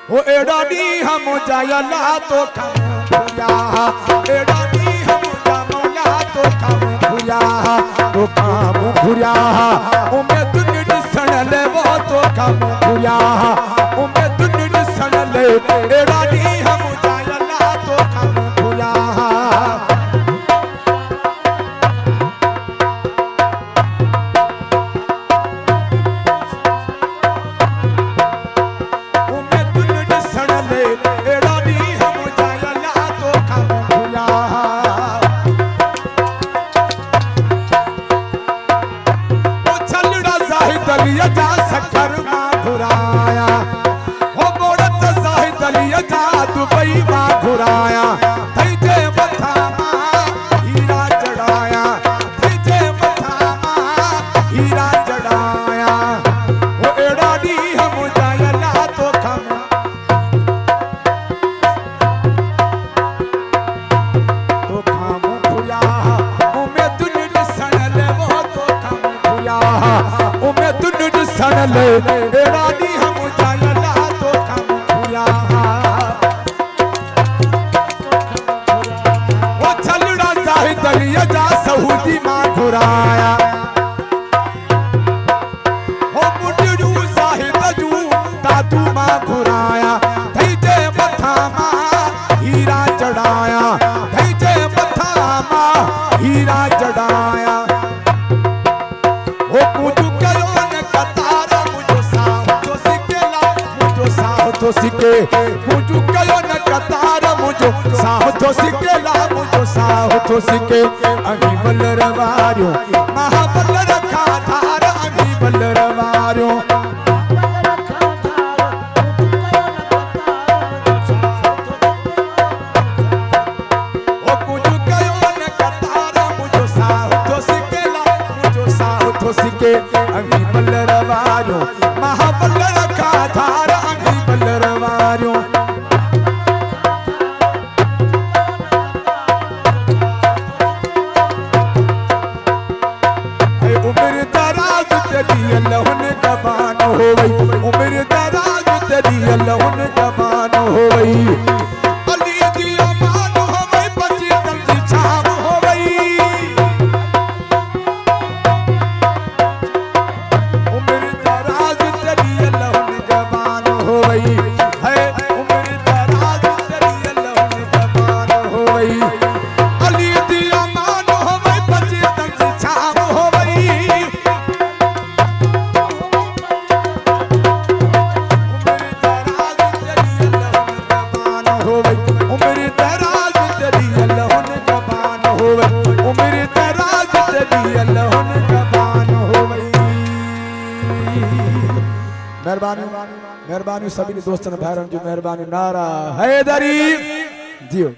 हो एडानी हम जायला तो कम भूया एडानी हम जामला तो कम भूया तो काम भूया उमे दुनिड सणले वो तो कम भूया उमे दुनिड सणले एडानी हम जायला तो कम भूया जा सकर मां घुराया हो बोड़त जाहिद अली जा दुबई मां घुराया थई जे मथा मां हीरा जड़ाया थई जे मथा मां हीरा जड़ाया हो एड़ा दी हम जायला तो कम भुया उमे दुनिड सणले वो तो कम भुया उमे दुनिड सणले एड़ा दी हम जायला तो कम भुया वो छलड़ा जाहिद अली जा सऊदी मां घुराया हो मुडड़ू जाहिद जू दादू मां घुराया थई जे मथा मां हीरा चढ़ाया थई जे मथा मां हीरा चढ़ाया हो कुजू कयो न कतार मुझो साह तो सिकेला मुझो साह तो सिके कुजू कयो न कतार मुझो साह तो सिकेला मुझो साह तो सिके अमी बलर वारियो महाबल रखा धार अमी बलर वारियो ओ कुजू कयो न कतार मुझो साह तो सिकेला मुझो साह तो सिके अमी बलर वारियो महाबल रखा धार अमी बलर वारियो उम्र दराज तेरी अल्लाहन जबान हो गई उम्र दराज तेरी अल्लाहन जबान हो गई अली दी अमान हो गई बची तंगी छाव हो गई उम्र दराज तेरी अल्लाहन जबान हो गई है उम्र दराज तेरी अल्लाहन जबान हो गई अली दी अमान हो गई बची तंगी छाव हो गई उम्र दराज तेरी अल्लाहन जबान हो गई उम्र दराज तेरी अल्लाहन जबान हो गई मेहरबानी मेहरबानी सभी दोस्तों भाइयों जी मेहरबानी नारा हैदरी जियो